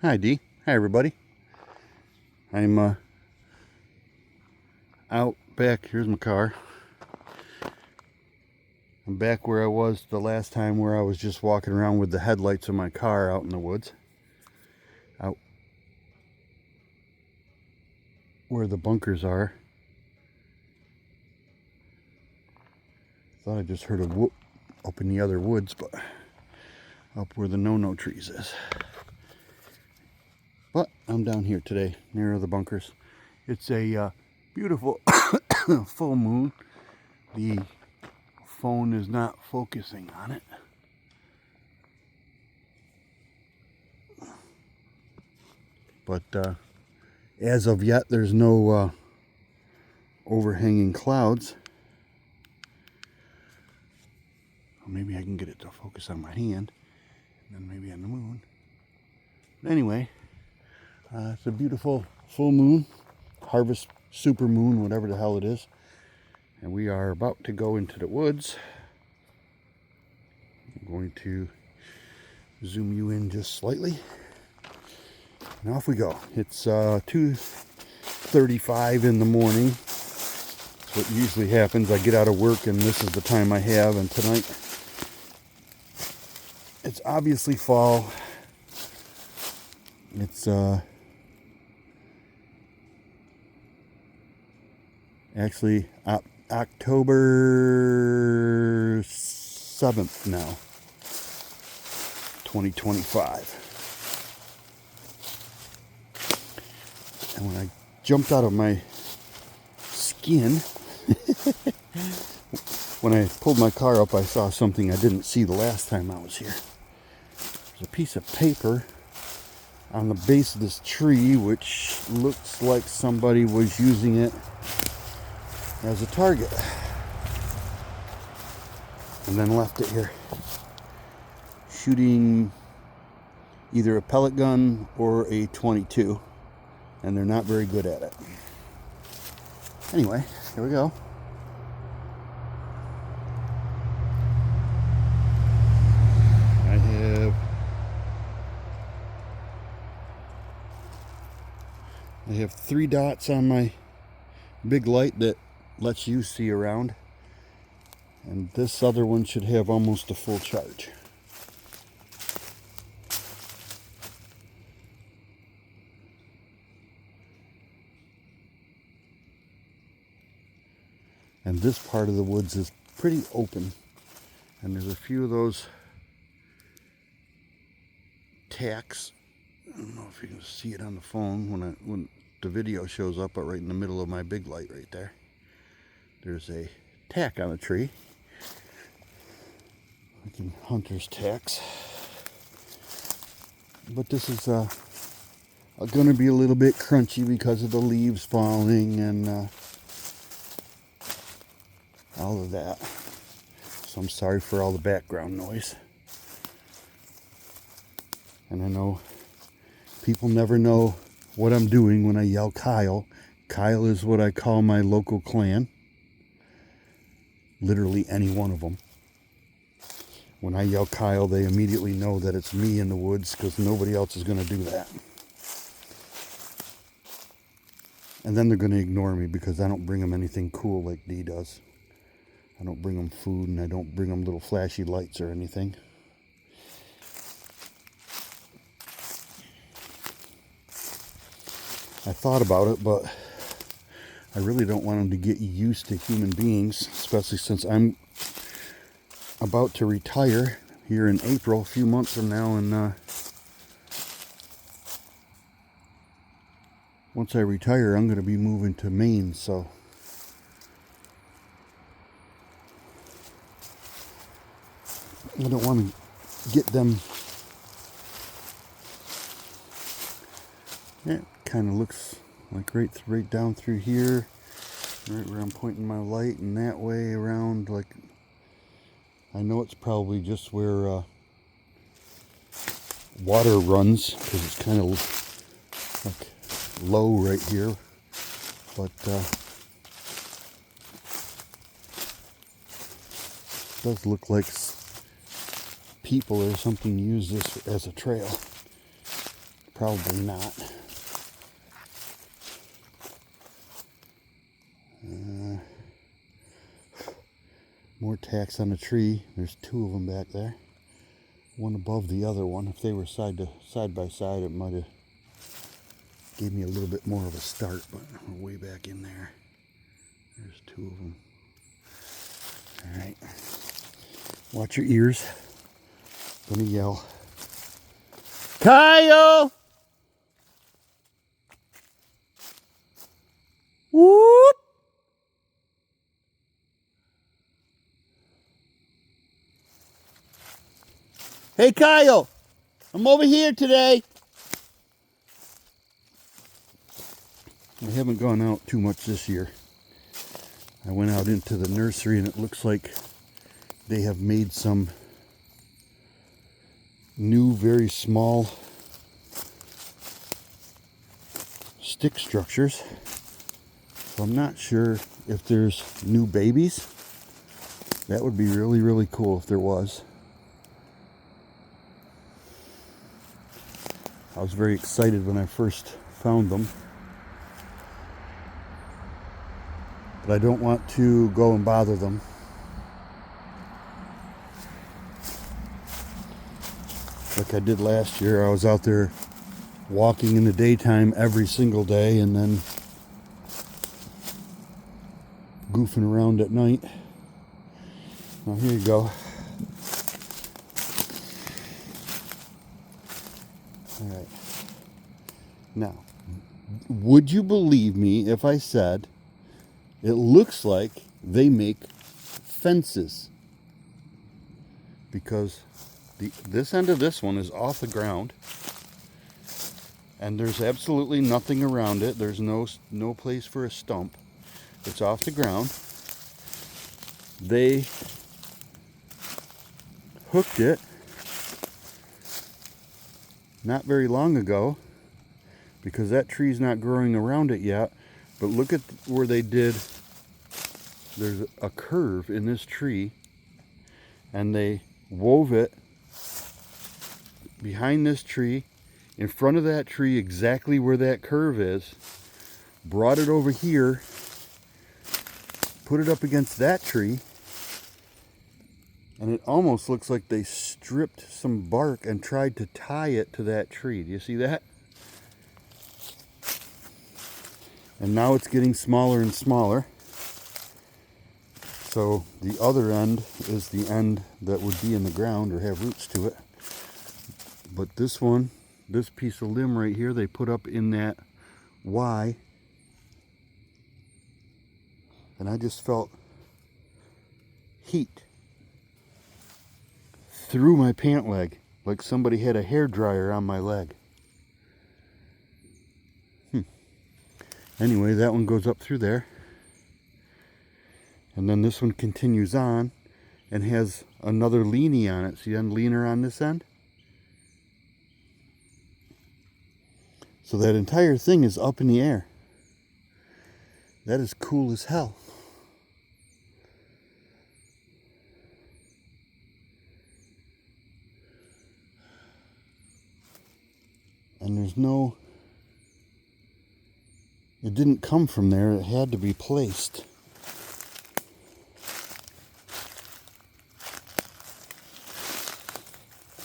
Hi, Dee. Hi, everybody. I'm out back. Here's my car. I'm back where I was the last time, where I was just walking around with the headlights of my car out in the woods. Out where the bunkers are. Thought I just heard a whoop up in the other woods, but up where the no-no trees is. But I'm down here today, near the bunkers. It's a beautiful full moon. The phone is not focusing on it. But as of yet, there's no overhanging clouds. Maybe I can get it to focus on my hand, and then maybe on the moon. But anyway, it's a beautiful full moon, harvest super moon, whatever the hell it is. And we are about to go into the woods. I'm going to zoom you in just slightly. And off we go. It's 2:35 in the morning. That's what usually happens. I get out of work and this is the time I have. And tonight, it's obviously fall. It's actually October 7th now, 2025. And when I jumped out of my skin, when I pulled my car up, I saw something I didn't see the last time I was here. There's a piece of paper on the base of this tree, which looks like somebody was using it as a target and then left it here, shooting either a pellet gun or a .22, and they're not very good at it. Anyway, here we go. I have 3 dots on my big light that lets you see around, and this other one should have almost a full charge. And this part of the woods is pretty open, and there's a few of those tacks. I don't know if you can see it on the phone when the video shows up, but right in the middle of my big light right there, there's a tack on a tree. Like in hunter's tacks. But this is going to be a little bit crunchy because of the leaves falling and all of that. So I'm sorry for all the background noise. And I know people never know what I'm doing when I yell Kyle. Kyle is what I call my local clan. Literally any one of them. When I yell Kyle, they immediately know that it's me in the woods, because nobody else is going to do that. And then they're going to ignore me because I don't bring them anything cool like Dee does. I don't bring them food, and I don't bring them little flashy lights or anything. I thought about it, but I really don't want them to get used to human beings, especially since I'm about to retire here in April, a few months from now, and once I retire, I'm going to be moving to Maine, so I don't want to get them. Yeah, it kind of looks like right down through here, right where I'm pointing my light, and that way around, like, I know it's probably just where water runs, because it's kind of like low right here, but it does look like people or something use this as a trail. Probably not. More tacks on the tree. There's two of them back there. One above the other one. If they were side by side, it might have gave me a little bit more of a start, but we're way back in there. There's two of them. All right. Watch your ears. Gonna yell. Kyle! Whoop! Hey Kyle, I'm over here today. I haven't gone out too much this year. I went out into the nursery and it looks like they have made some new, very small stick structures. So I'm not sure if there's new babies. That would be really, really cool if there was. I was very excited when I first found them. But I don't want to go and bother them. Like I did last year, I was out there walking in the daytime every single day and then goofing around at night. Now here you go. All right. Now, would you believe me if I said it looks like they make fences? Because this end of this one is off the ground and there's absolutely nothing around it. There's no place for a stump. It's off the ground. They hooked it not very long ago because that tree's not growing around it yet. But look at where they did. There's a curve in this tree and they wove it behind this tree, in front of that tree, exactly where that curve is, brought it over here, put it up against that tree, and it almost looks like they stripped some bark and tried to tie it to that tree. Do you see that? And now it's getting smaller and smaller. So the other end is the end that would be in the ground or have roots to it. But this one, this piece of limb right here, they put up in that Y. And I just felt heat through my pant leg, like somebody had a hairdryer on my leg. Anyway, that one goes up through there. And then this one continues on and has another leanie on it. See, I'm leaner on this end. So that entire thing is up in the air. That is cool as hell. And there's no... It didn't come from there. It had to be placed.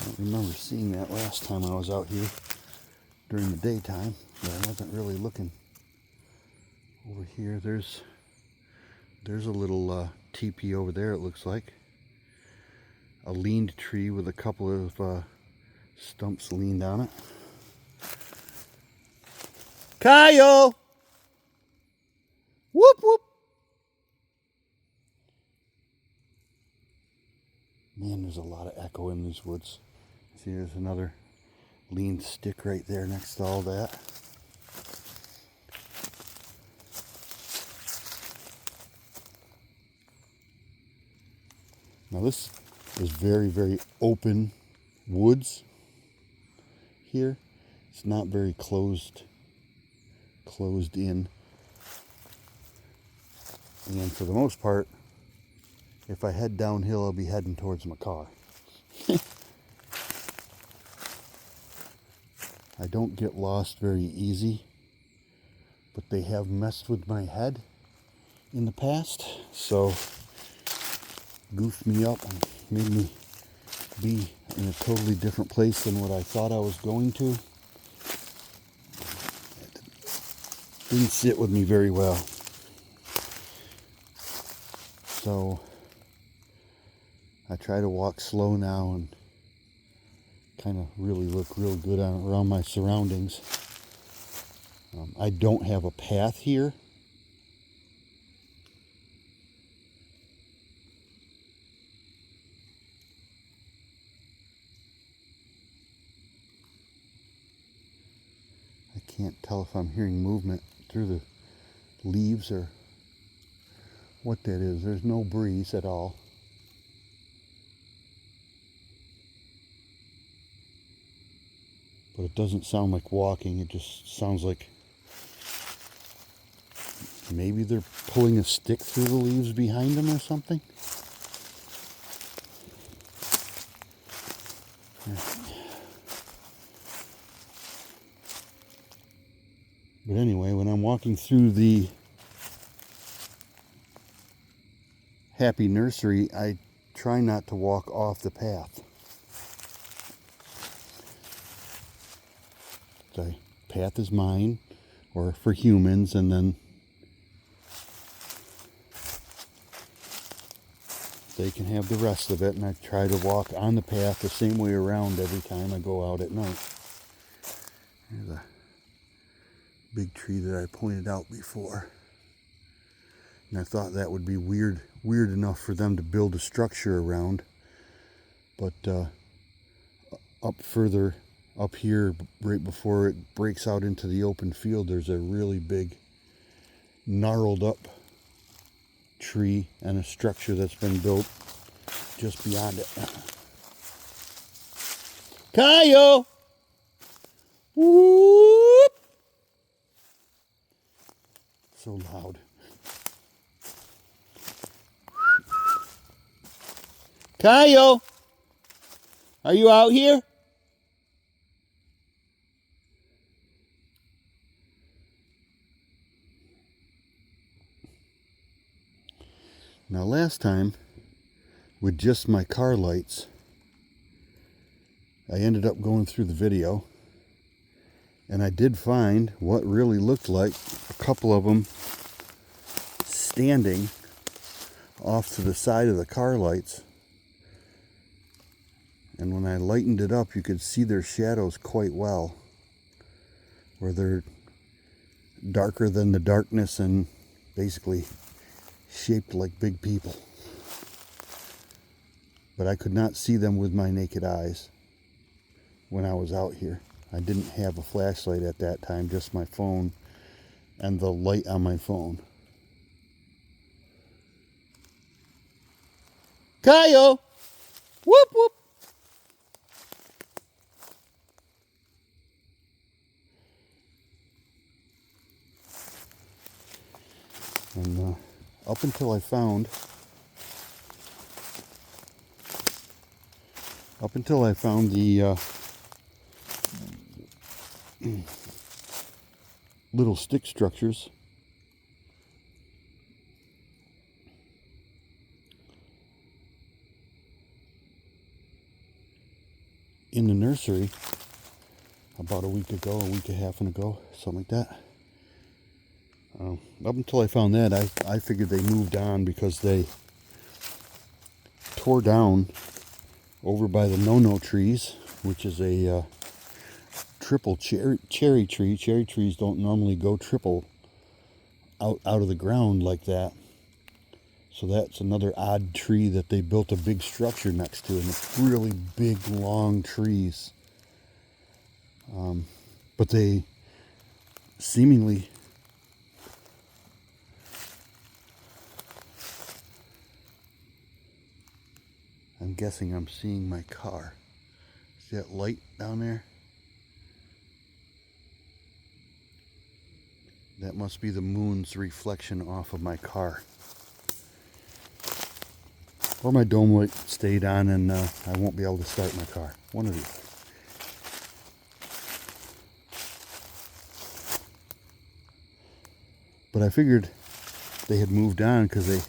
I don't remember seeing that last time I was out here during the daytime, but I wasn't really looking. Over here, there's a little teepee over there, it looks like. A leaned tree with a couple of stumps leaned on it. Kyle! Whoop whoop! Man, there's a lot of echo in these woods. See, there's another leaned stick right there next to all that. Now this is very, very open woods here. It's not very closed in. And for the most part, if I head downhill, I'll be heading towards my car. I don't get lost very easy, but they have messed with my head in the past, so goofed me up and made me be in a totally different place than what I thought I was going to. It didn't sit with me very well. So I try to walk slow now and kind of really look real good around my surroundings. I don't have a path here. I can't tell if I'm hearing movement through the leaves or what that is. There's no breeze at all. But it doesn't sound like walking. It just sounds like maybe they're pulling a stick through the leaves behind them or something. But anyway, when I'm walking through the Happy Nursery, I try not to walk off the path. The path is mine, or for humans, and then they can have the rest of it, and I try to walk on the path the same way around every time I go out at night. There's a big tree that I pointed out before. And I thought that would be weird enough for them to build a structure around. But up here, right before it breaks out into the open field, there's a really big, gnarled up tree and a structure that's been built just beyond it. Kyle! Whoop! So loud. Kyle! Are you out here? Now last time, with just my car lights, I ended up going through the video, and I did find what really looked like a couple of them standing off to the side of the car lights. And when I lightened it up, you could see their shadows quite well, where they're darker than the darkness and basically shaped like big people. But I could not see them with my naked eyes when I was out here. I didn't have a flashlight at that time, just my phone and the light on my phone. Kyle! Whoop whoop! And up until I found the little stick structures, in the nursery about a week and a half ago, something like that. Up until I found that, I figured they moved on because they tore down over by the no-no trees, which is a triple cherry tree. Cherry trees don't normally go triple out of the ground like that. So that's another odd tree that they built a big structure next to, and it's really big, long trees. But they seemingly I'm guessing I'm seeing my car. See that light down there? That must be the moon's reflection off of my car. Or my dome light stayed on and I won't be able to start my car. One of these. But I figured they had moved on because they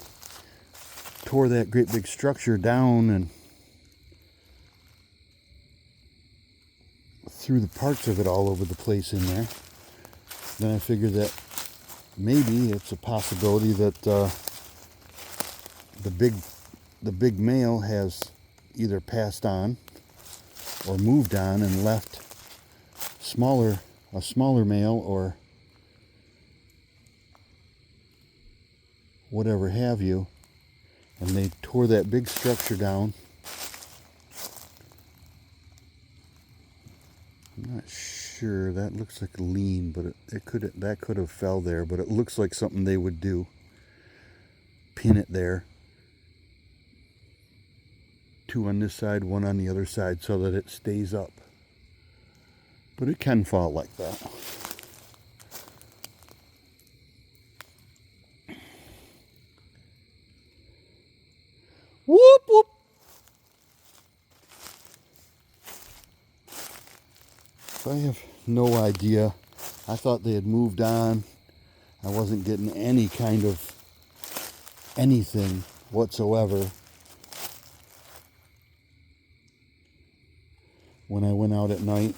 tore that great big structure down and threw the parts of it all over the place in there. Then I figured that maybe it's a possibility that the big male has either passed on or moved on and left a smaller male or whatever have you, and they tore that big structure down. I'm not sure. That looks like a lean, but that could have fell there, but it looks like something they would do. Pin it there. 2 on this side, 1 on the other side, so that it stays up. But it can fall like that. Whoop whoop. So I have no idea. I thought they had moved on. I wasn't getting any kind of anything whatsoever when I went out at night.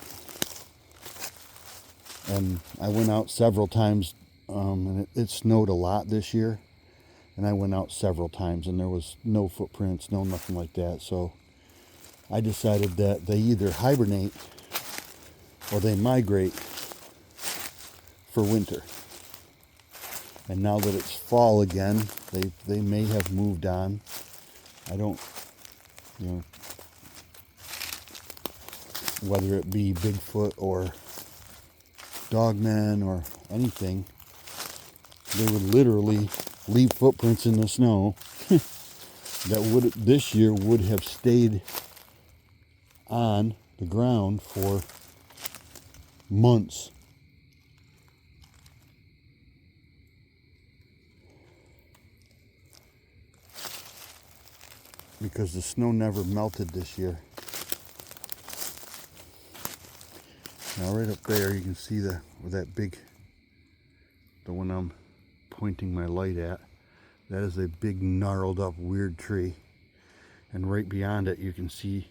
And I went out several times, and it snowed a lot this year. And I went out several times, and there was no footprints, no nothing like that. So I decided that they either hibernate or they migrate for winter. And now that it's fall again, they may have moved on. I don't, whether it be Bigfoot or dogmen or anything, they would literally leave footprints in the snow that this year would have stayed on the ground for months. Because the snow never melted this year. Now right up there you can see the one I'm pointing my light at. That is a big gnarled up weird tree. And right beyond it you can see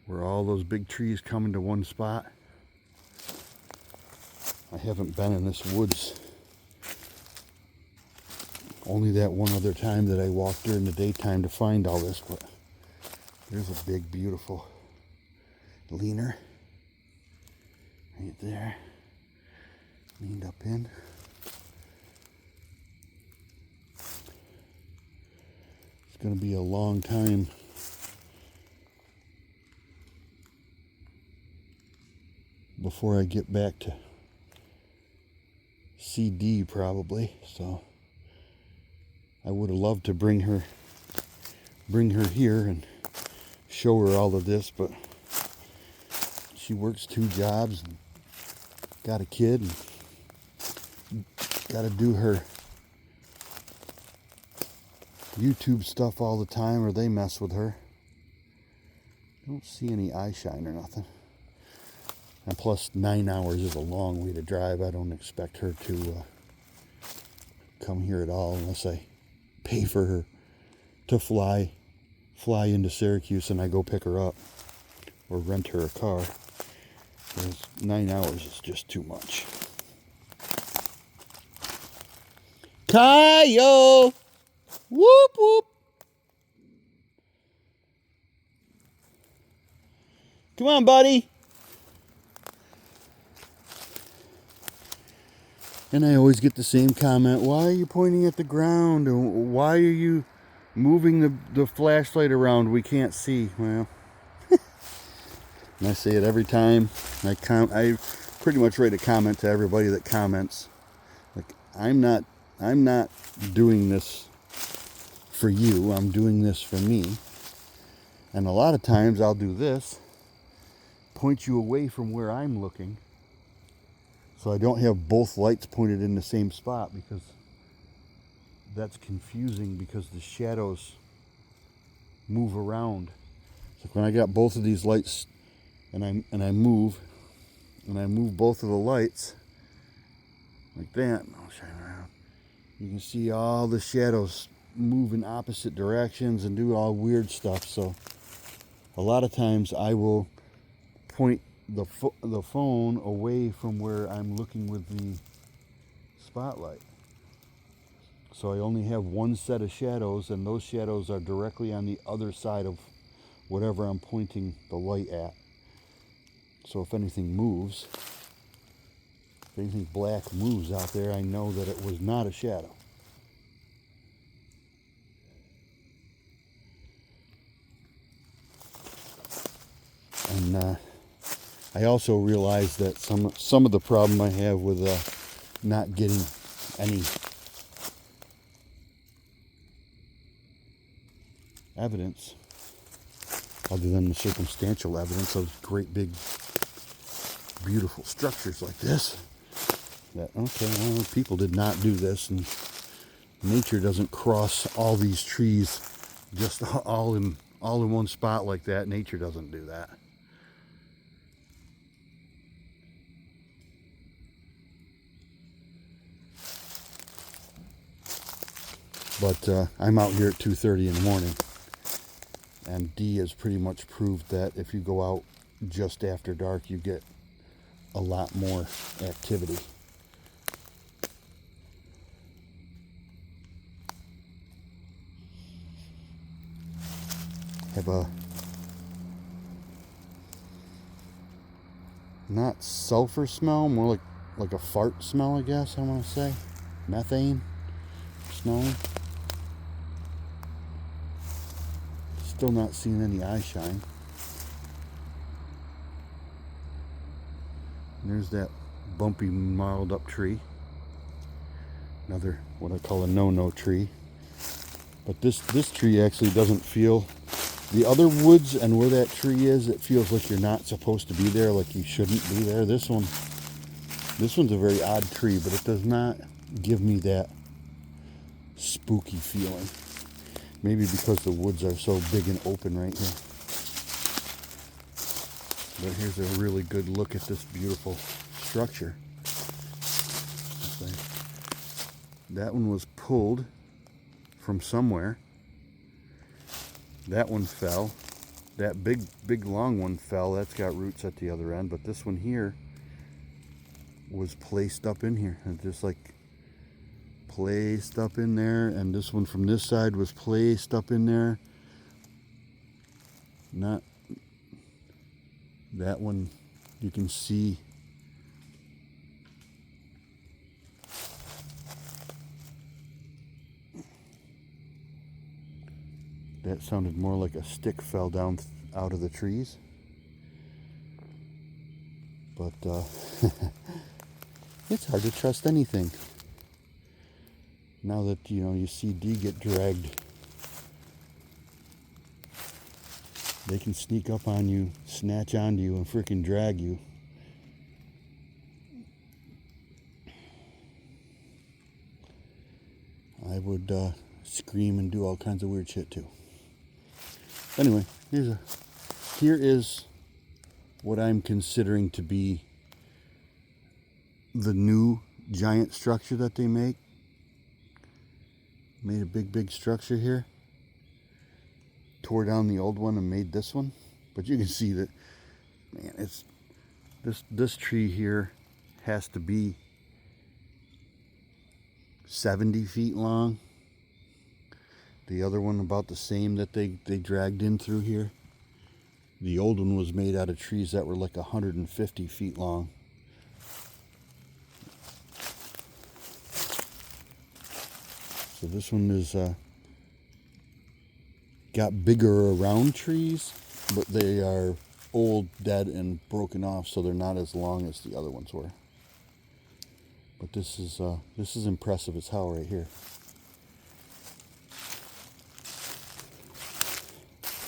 where all those big trees come into one spot. I haven't been in this woods only that one other time that I walked during the daytime to find all this, but there's a big beautiful leaner right there, leaned up in. It's going to be a long time before I get back to CD probably, so I would have loved to bring her here and show her all of this, but she works 2 jobs and got a kid and got to do her YouTube stuff all the time or they mess with her. Don't see any eye shine or nothing. And plus 9 hours is a long way to drive. I don't expect her to come here at all unless I pay for her to fly into Syracuse and I go pick her up or rent her a car. Because 9 hours is just too much. Kyle! Whoop whoop! Come on, buddy! And I always get the same comment, why are you pointing at the ground? And why are you moving the flashlight around? We can't see. Well, and I say it every time. I pretty much write a comment to everybody that comments. Like, I'm not doing this for you. I'm doing this for me. And a lot of times I'll do this, point you away from where I'm looking. So I don't have both lights pointed in the same spot because that's confusing because the shadows move around. So when I got both of these lights and I move both of the lights like that, I'll shine around. You can see all the shadows move in opposite directions and do all weird stuff. So a lot of times I will point the phone away from where I'm looking with the spotlight. So I only have one set of shadows, and those shadows are directly on the other side of whatever I'm pointing the light at. So if anything moves, if anything black moves out there, I know that it was not a shadow. And I also realized that some of the problem I have with not getting any evidence other than the circumstantial evidence of great big beautiful structures like this, that okay, well, people did not do this, and nature doesn't cross all these trees just all in one spot like that. Nature doesn't do that. But I'm out here at 2:30 in the morning, and D has pretty much proved that if you go out just after dark, you get a lot more activity. Have a not sulfur smell, more like a fart smell, I guess I want to say. Methane smelling. Still not seeing any eye shine. There's that bumpy, gnarled up tree. Another, what I call a no-no tree. But this tree actually doesn't feel, the other woods and where that tree is, it feels like you're not supposed to be there, like you shouldn't be there. This one's a very odd tree, but it does not give me that spooky feeling. Maybe because the woods are so big and open right here. But here's a really good look at this beautiful structure. That one was pulled from somewhere. That one fell. That big long one fell. That's got roots at the other end. But this one here was placed up in here. And just like placed up in there. And this one from this side was placed up in there. Not that one, you can see that sounded more like a stick fell down out of the trees. But it's hard to trust anything. Now that you see D get dragged, they can sneak up on you, snatch onto you, and freaking drag you. I would scream and do all kinds of weird shit too. Anyway, here is what I'm considering to be the new giant structure that they make. Made a big structure here. Tore down the old one and made this one. But you can see that, man, it's this tree here has to be 70 feet long. The other one about the same that they dragged in through here. The old one was made out of trees that were like 150 feet long. So this one is got bigger around trees, but they are old, dead, and broken off, so they're not as long as the other ones were. But this is impressive as hell right here.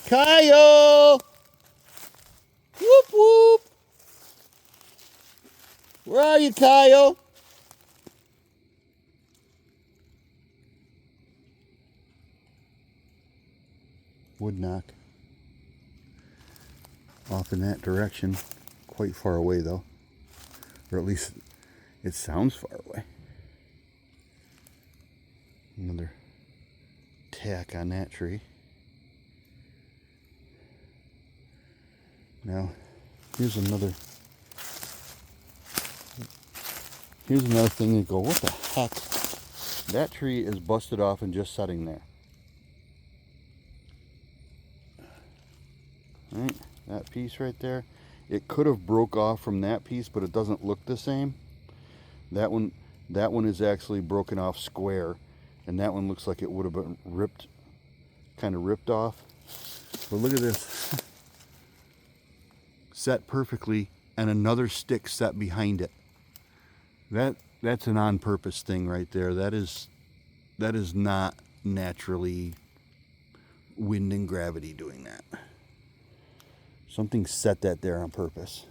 Kyle! Whoop whoop! Where are you, Kyle? Wood knock. Off in that direction. Quite far away though. Or at least it sounds far away. Another tack on that tree. Now, here's another thing to go, what the heck? That tree is busted off and just sitting there. Right, that piece right there. It could have broke off from that piece, but it doesn't look the same. That one is actually broken off square, and that one looks like it would have been ripped, kind of ripped off. But look at this. Set perfectly, and another stick set behind it. That's an on-purpose thing right there. That is not naturally wind and gravity doing that. Something set that there on purpose.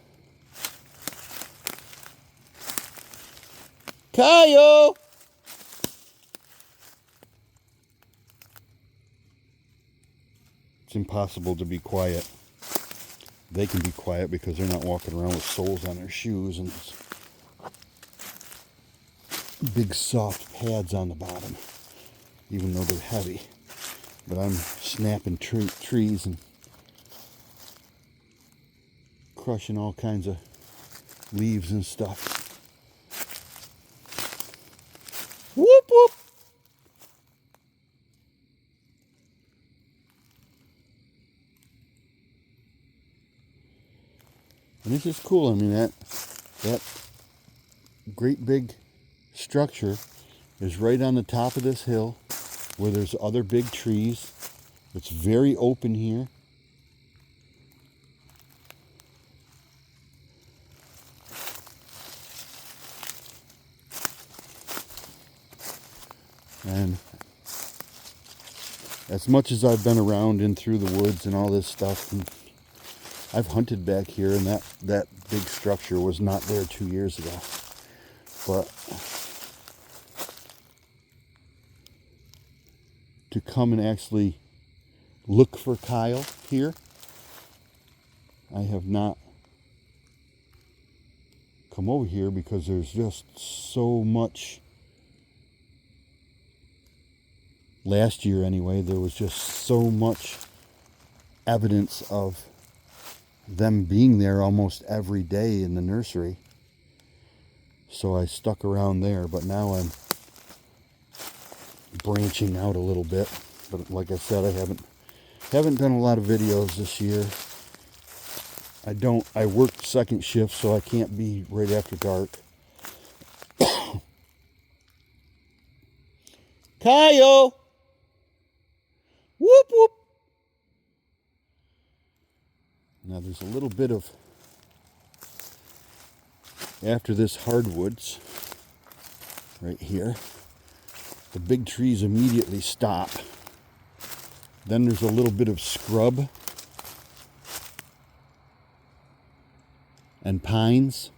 Kyle! It's impossible to be quiet. They can be quiet because they're not walking around with soles on their shoes and big soft pads on the bottom, even though they're heavy. But I'm snapping trees and crushing all kinds of leaves and stuff. Whoop whoop! And this is cool. I mean, that great big structure is right on the top of this hill where there's other big trees. It's very open here. And as much as I've been around and through the woods and all this stuff, and I've hunted back here, and that big structure was not there 2 years ago. But to come and actually look for Kyle here, I have not come over here because there's just so much. Last year anyway, there was just so much evidence of them being there almost every day in the nursery. So I stuck around there, but now I'm branching out a little bit. But like I said, I haven't done a lot of videos this year. I work second shift, so I can't be right after dark. Kyle! Whoop whoop! Now there's a little bit of, after this hardwoods, right here, the big trees immediately stop. Then there's a little bit of scrub and pines,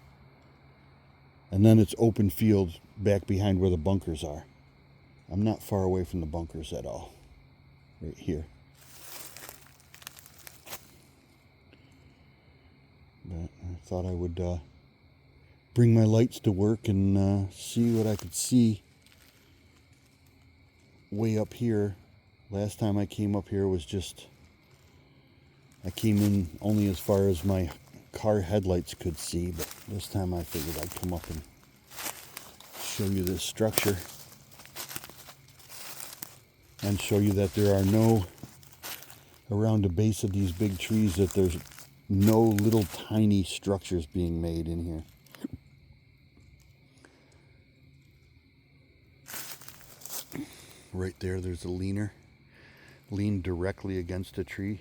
and then it's open field back behind where the bunkers are. I'm not far away from the bunkers at all, right here. But I thought I would bring my lights to work and see what I could see way up here. Last time I came up here was just, I came in only as far as my car headlights could see, but this time I figured I'd come up and show you this structure and show you that there are no, around the base of these big trees, that there's no little tiny structures being made in here. Right there, there's a leaner, leaned directly against a tree.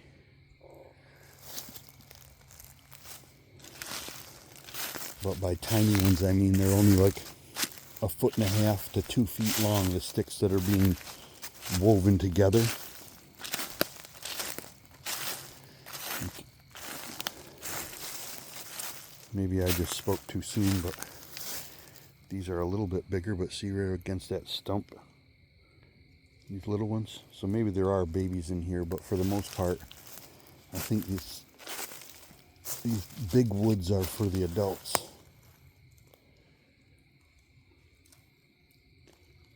But by tiny ones, I mean they're only like 1.5 to 2 feet long, the sticks that are being woven together. Maybe I just spoke too soon, but these are a little bit bigger, but see right against that stump, these little ones. So maybe there are babies in here, but for the most part, I think these big woods are for the adults.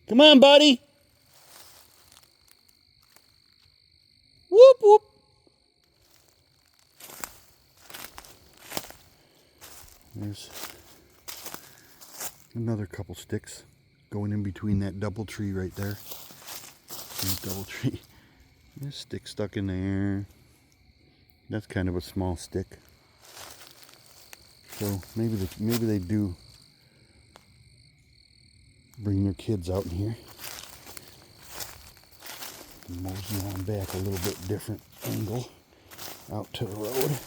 Come on, buddy. Whoop, whoop. There's another couple sticks going in between that double tree right there. Double tree. There's a stick stuck in there. That's kind of a small stick. So maybe they do bring their kids out in here. Mosey on back a little bit different angle out to the road.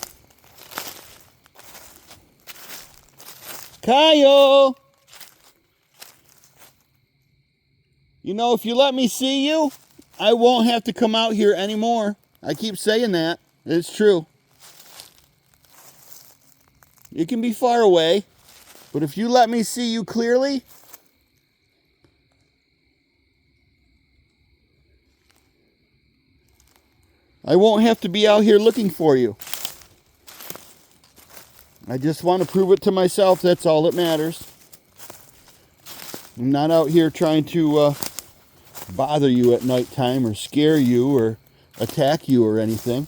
Kyle! You know, if you let me see you, I won't have to come out here anymore. I keep saying that. It's true. You can be far away, but if you let me see you clearly, I won't have to be out here looking for you. I just want to prove it to myself. That's all that matters. I'm not out here trying to bother you at nighttime or scare you or attack you or anything.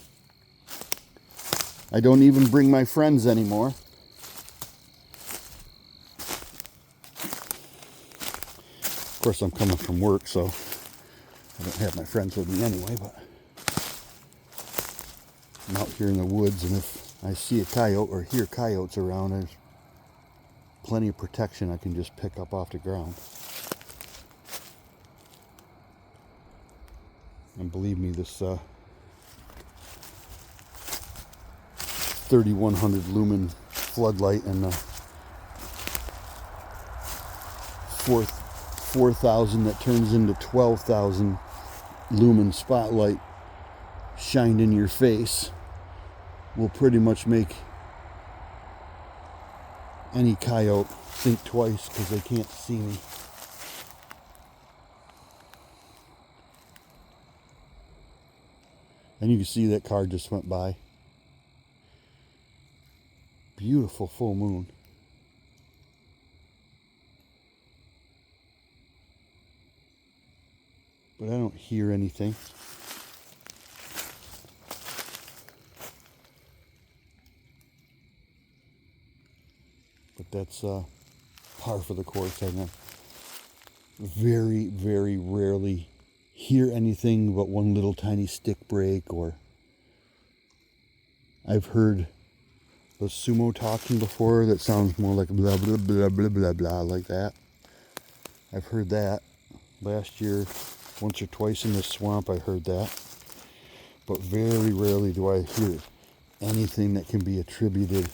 I don't even bring my friends anymore. Of course, I'm coming from work, so I don't have my friends with me anyway, but I'm out here in the woods, and if I see a coyote or hear coyotes around, there's plenty of protection I can just pick up off the ground. And believe me, this 3100 lumen floodlight and the 4,000 that turns into 12,000 lumen spotlight shined in your face will pretty much make any coyote think twice because they can't see me. And you can see that car just went by. Beautiful full moon. But I don't hear anything. But that's par for the course. I very, very rarely hear anything but one little tiny stick break, or I've heard the sumo talking before that sounds more like blah blah blah blah blah blah like that. I've heard that last year once or twice in the swamp. I heard that, but very rarely do I hear anything that can be attributed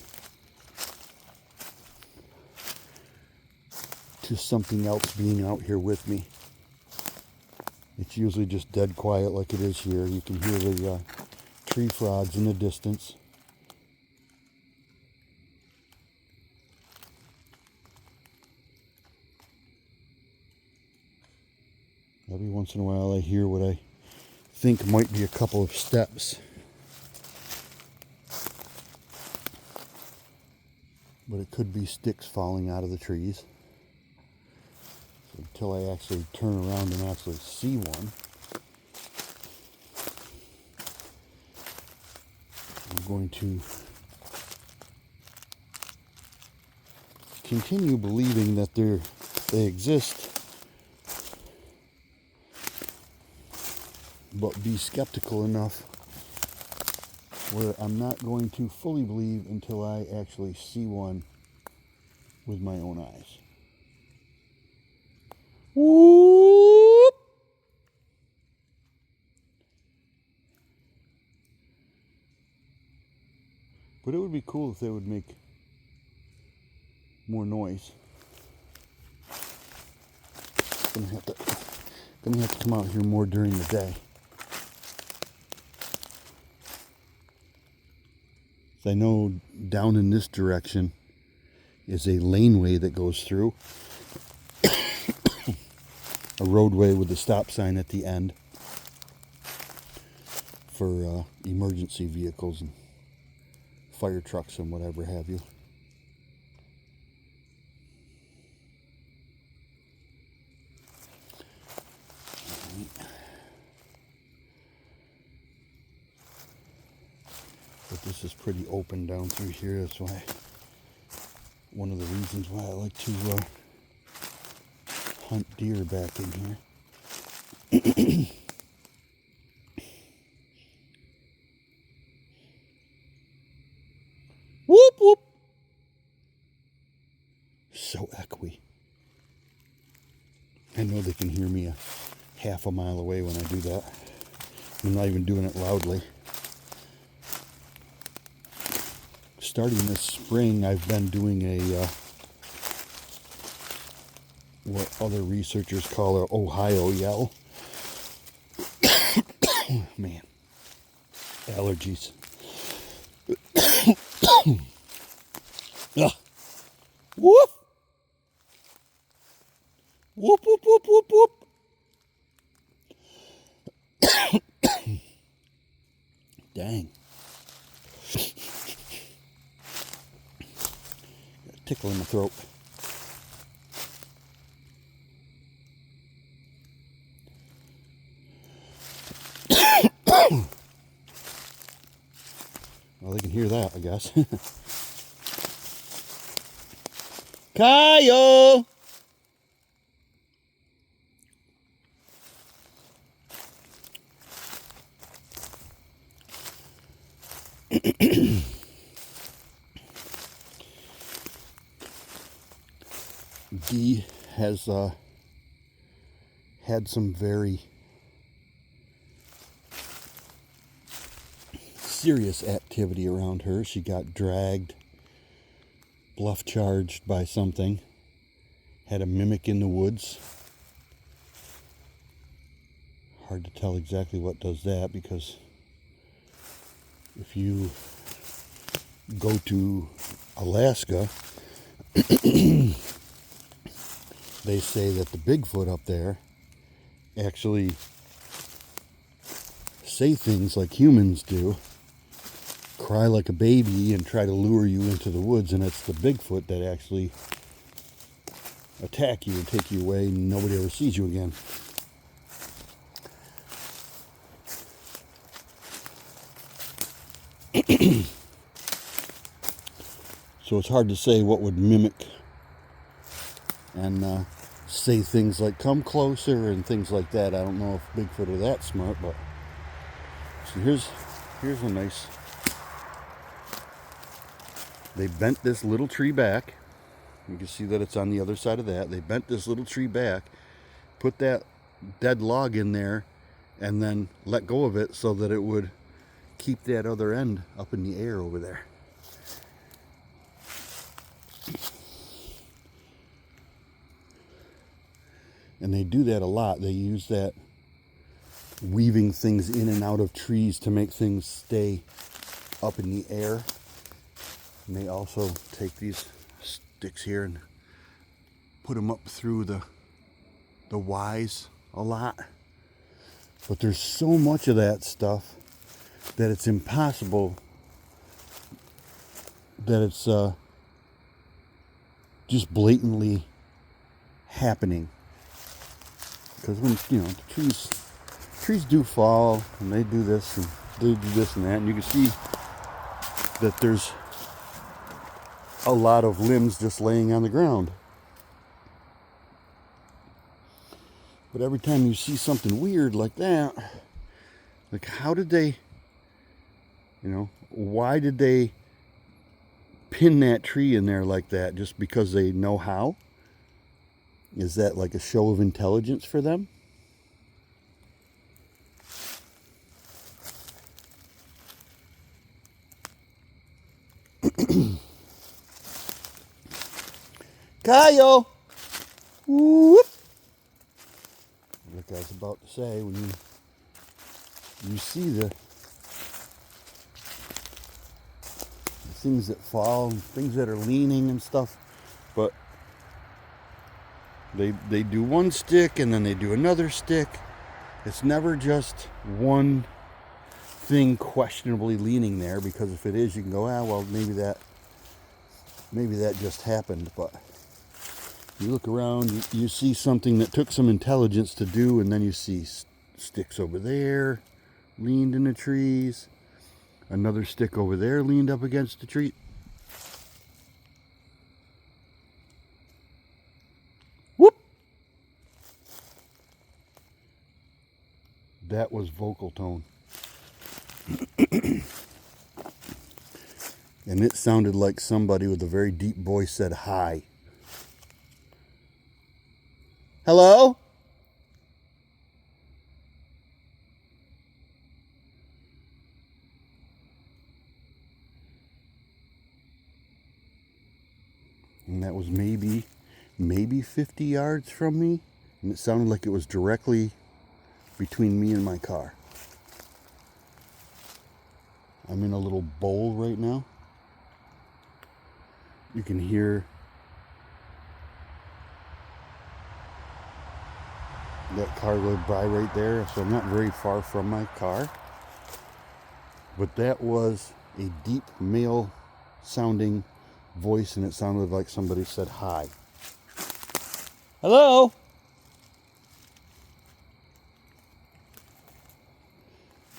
to something else being out here with me. It's usually just dead quiet like it is here. You can hear the tree frogs in the distance. Every once in a while I hear what I think might be a couple of steps. But it could be sticks falling out of the trees. So until I actually turn around and actually see one, I'm going to continue believing that they exist, but be skeptical enough where I'm not going to fully believe until I actually see one with my own eyes. Whoop! But it would be cool if they would make more noise. Gonna have to come out here more during the day. I know down in this direction is a laneway that goes through. A roadway with a stop sign at the end for emergency vehicles and fire trucks and whatever have you. this is pretty open down through here. That's why, one of the reasons why I like to hunt deer back in here. Whoop whoop. So echoey. I know they can hear me a half a mile away when I do that. I'm not even doing it loudly. Starting this spring, I've been doing a what other researchers call an Ohio yell. Man, allergies. Whoop! Whoop, whoop, whoop, whoop, whoop. Dang. Got a tickle in my throat. Well, they can hear that, I guess. Kyle! Dee has had some very serious activity around her. She got dragged, bluff charged by something, had a mimic in the woods. Hard to tell exactly what does that, because if you go to Alaska, they say that the Bigfoot up there actually say things like humans do, cry like a baby and try to lure you into the woods, and it's the Bigfoot that actually attack you and take you away, and nobody ever sees you again. So it's hard to say what would mimic and say things like come closer and things like that. I don't know if Bigfoot are that smart, but so here's a nice, they bent this little tree back. You can see that it's on the other side of that. They bent this little tree back, put that dead log in there, and then let go of it so that it would keep that other end up in the air over there. And they do that a lot. They use that weaving things in and out of trees to make things stay up in the air. And they also take these sticks here and put them up through the Ys a lot. But there's so much of that stuff that it's impossible that it's just blatantly happening. Because when, you know, the trees do fall, and they do this and they do this and that, and you can see that there's a lot of limbs just laying on the ground. But every time you see something weird like that, like how did they, why did they pin that tree in there like that? Just because they know how? Is that like a show of intelligence for them? Kyle! Whoop! Like I was about to say, when you see the things that fall, things that are leaning and stuff, but they do one stick and then they do another stick. It's never just one thing questionably leaning there, because if it is, you can go, well, maybe that just happened. But you look around, you see something that took some intelligence to do, and then you see sticks over there leaned in the trees, Another stick over there leaned up against the tree. Whoop! That was vocal tone. And it sounded like somebody with a very deep voice said hi. Hello? And that was maybe 50 yards from me. And it sounded like it was directly between me and my car. I'm in a little bowl right now. You can hear that car go by right there, so I'm not very far from my car. But that was a deep male sounding voice, and it sounded like somebody said hi. Hello?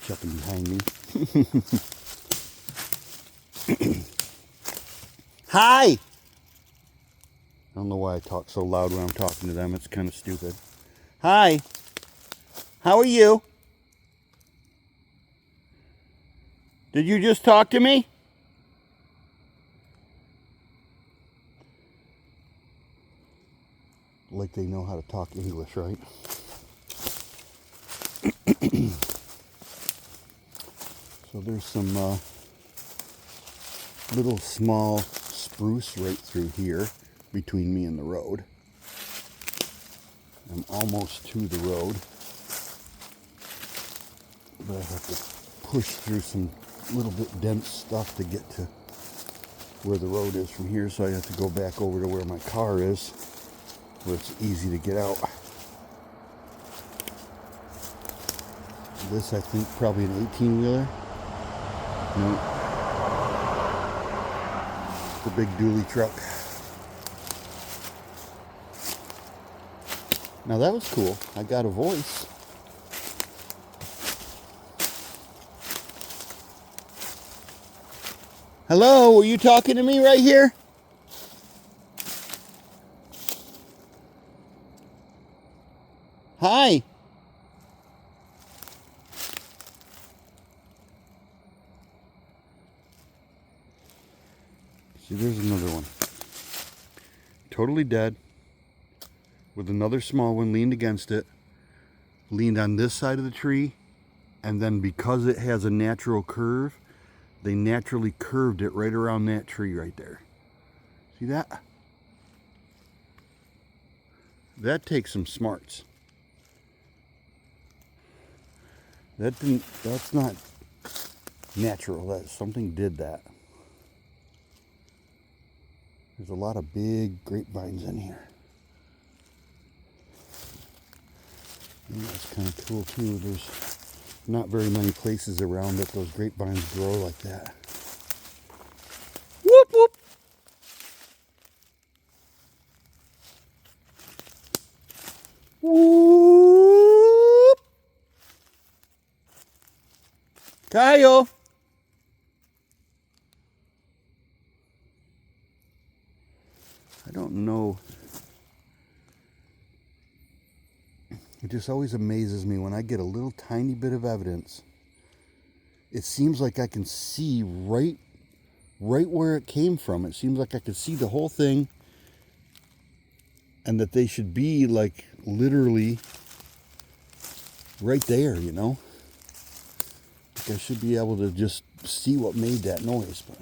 Jumping behind me. Hi! I don't know why I talk so loud when I'm talking to them. It's kind of stupid. Hi. How are you? Did you just talk to me? Like they know how to talk English, right? So there's some little small spruce right through here between me and the road. I'm almost to the road, but I have to push through some little bit dense stuff to get to where the road is from here, so I have to go back over to where my car is, where it's easy to get out. This, I think, probably an 18-wheeler. No, the big dually truck. Now that was cool. I got a voice. Hello, were you talking to me right here? Hi. See, there's another one. Totally dead. With another small one leaned against it. Leaned on this side of the tree. And then because it has a natural curve, they naturally curved it right around that tree right there. See that? That takes some smarts. That's not natural. That something did that. There's a lot of big grapevines in here. And that's kind of cool too. There's not very many places around that those grapevines grow like that. Whoop whoop! Whoop! Kyle! I don't know. It just always amazes me when I get a little tiny bit of evidence. It seems like I can see right where it came from. It seems like I can see the whole thing, and that they should be like literally right there, you know? Like I should be able to just see what made that noise, but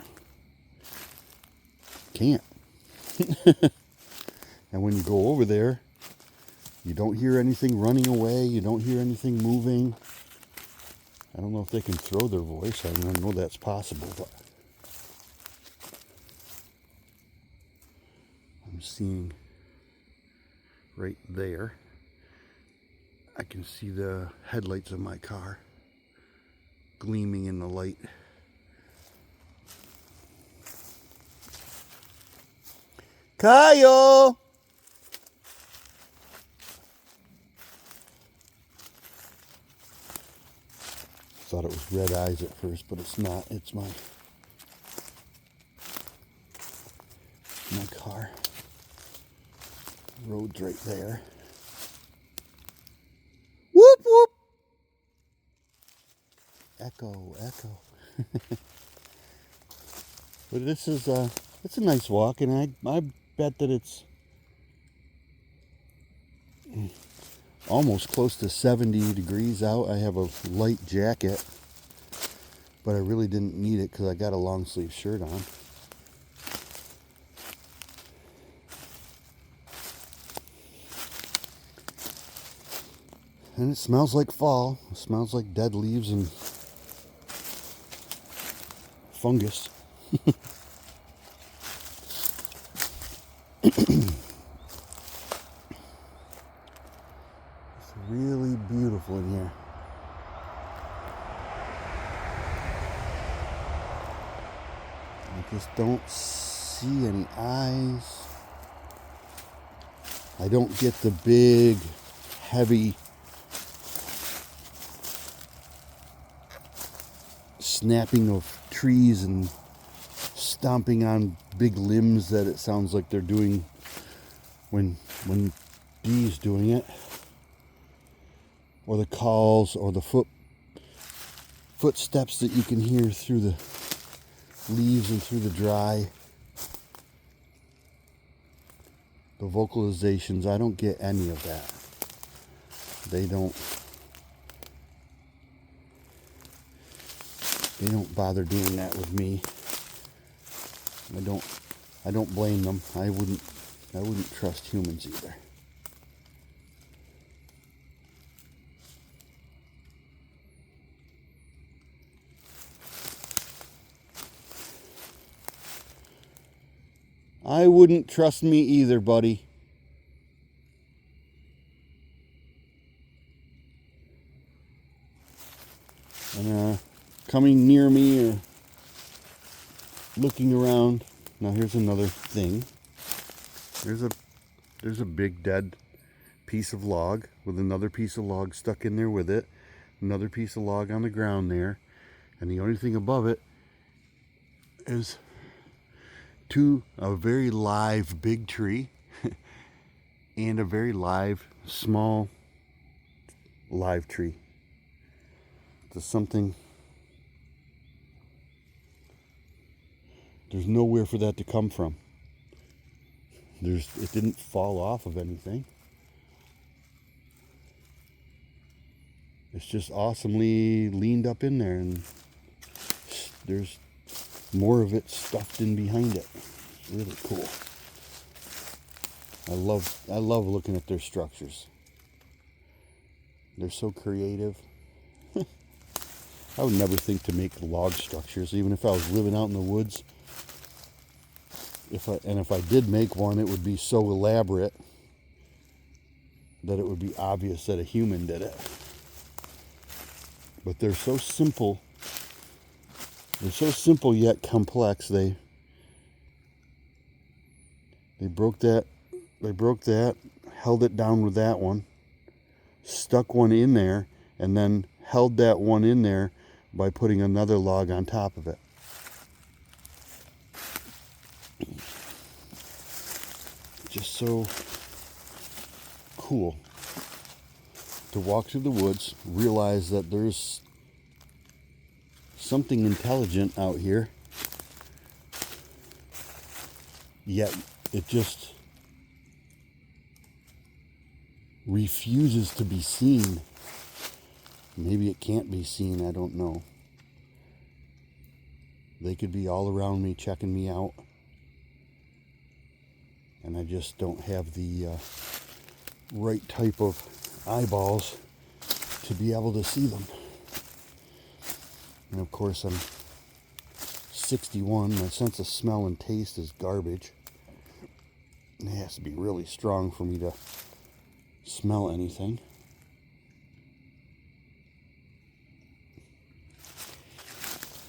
can't. And when you go over there, you don't hear anything running away. You don't hear anything moving. I don't know if they can throw their voice. I don't know that's possible, but I'm seeing right there. I can see the headlights of my car gleaming in the light. Kyle! thought it was red eyes at first, but it's not. It's my car. Road's right there. Whoop whoop. Echo, echo. But this is it's a nice walk, and I bet that it's almost close to 70 degrees out. I have a light jacket, but I really didn't need it because I got a long sleeve shirt on. And it smells like fall. It smells like dead leaves and fungus. It's really beautiful in here. I just don't see any eyes. I don't get the big, heavy snapping of trees and stomping on big limbs that it sounds like they're doing when bees doing it, or the calls, or the footsteps that you can hear through the leaves and through the dry. The vocalizations, I don't get any of that. They don't bother doing that with me. I don't blame them. I wouldn't trust humans either. I wouldn't trust me either, buddy. And coming near me or looking around. Now here's another thing. There's a big dead piece of log with another piece of log stuck in there with it. Another piece of log on the ground there. And the only thing above it is a very live big tree and a very live small live tree. There's something. There's nowhere for that to come from. It didn't fall off of anything. It's just awesomely leaned up in there, and there's more of it stuffed in behind it. It's really cool. I love looking at their structures. They're so creative. I would never think to make log structures, even if I was living out in the woods. If I did make one, it would be so elaborate that it would be obvious that a human did it. But they're so simple. They're so simple yet complex. They broke that, held it down with that one, stuck one in there, and then held that one in there by putting another log on top of it. Just so cool to walk through the woods, realize that there's something intelligent out here, yet it just refuses to be seen. Maybe it can't be seen, I don't know. They could be all around me, checking me out, and I just don't have the right type of eyeballs to be able to see them. And of course, I'm 61. My sense of smell and taste is garbage. It has to be really strong for me to smell anything.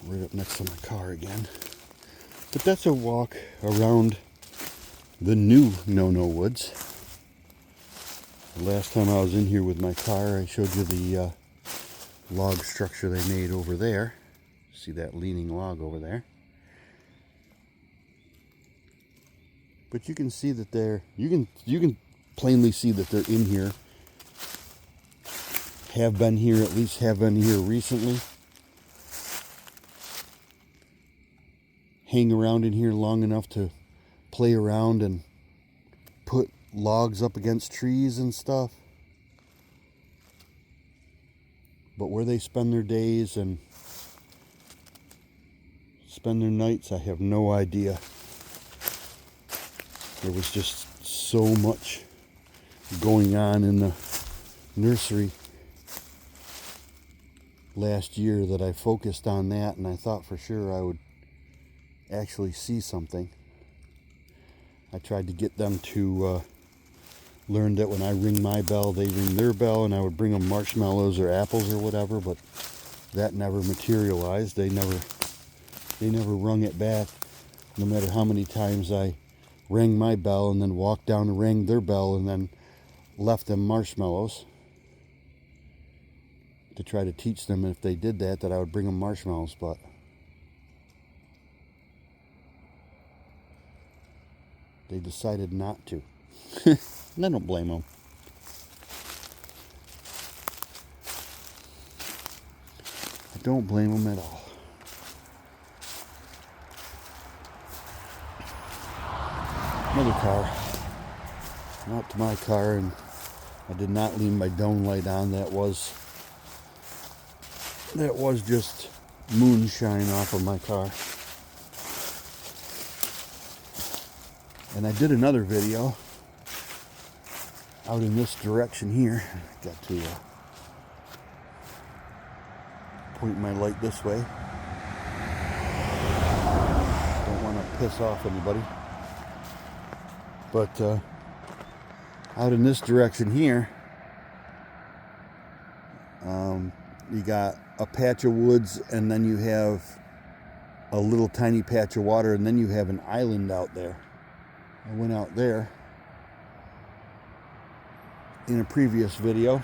Right up next to my car again. But that's a walk around the new No-No Woods. The last time I was in here with my car, I showed you the log structure they made over there. See that leaning log over there? But you can see that you can plainly see that they're in here. Have been here, at least have been here recently. Hang around in here long enough to play around and put logs up against trees and stuff. But where they spend their days and spend their nights, I have no idea. There was just so much going on in the nursery last year that I focused on that, and I thought for sure I would actually see something. I tried to get them to learn that when I ring my bell, they ring their bell, and I would bring them marshmallows or apples or whatever, but that never materialized. They never rung it back, no matter how many times I rang my bell and then walked down and rang their bell and then left them marshmallows to try to teach them if they did that I would bring them marshmallows, but they decided not to. And I don't blame them. I don't blame them at all. Another car. Not to my car, and I did not leave my dome light on. That was just moonshine off of my car. And I did another video out in this direction here. Got to point my light this way. Don't want to piss off anybody. But out in this direction here, you got a patch of woods, and then you have a little tiny patch of water, and then you have an island out there. I went out there in a previous video.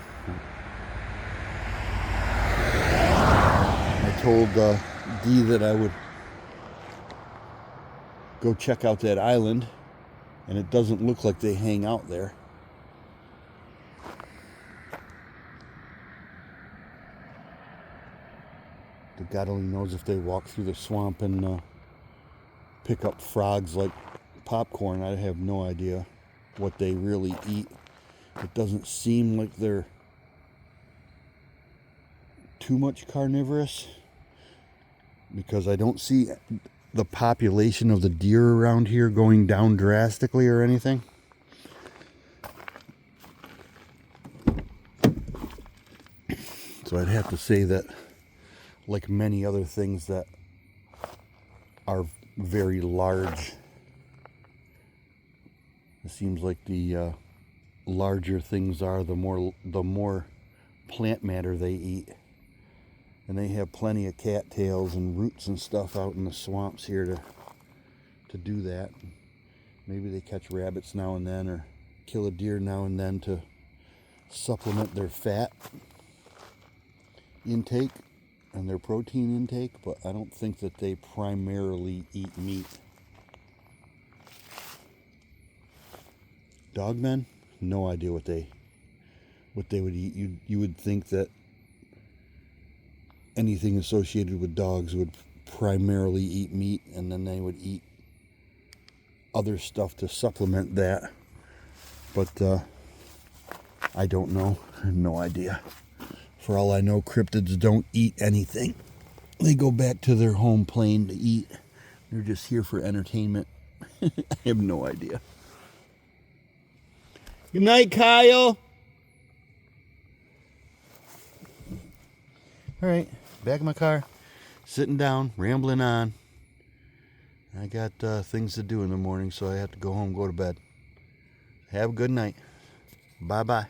I told Dee that I would go check out that island, and it doesn't look like they hang out there. God only knows if they walk through the swamp and pick up frogs like popcorn. I have no idea what they really eat. It doesn't seem like they're too much carnivorous, because I don't see the population of the deer around here going down drastically or anything. So I'd have to say that, like many other things that are very large, it seems like the larger things are, the more plant matter they eat. And they have plenty of cattails and roots and stuff out in the swamps here to do that. Maybe they catch rabbits now and then, or kill a deer now and then to supplement their fat intake and their protein intake, but I don't think that they primarily eat meat. Dogmen? No idea what they would eat. You would think that anything associated with dogs would primarily eat meat, and then they would eat other stuff to supplement that. But I don't know. I have no idea. For all I know, cryptids don't eat anything. They go back to their home plane to eat. They're just here for entertainment. I have no idea. Good night, Kyle. All right, back in my car, sitting down, rambling on. I got things to do in the morning, so I have to go home, go to bed. Have a good night. Bye-bye.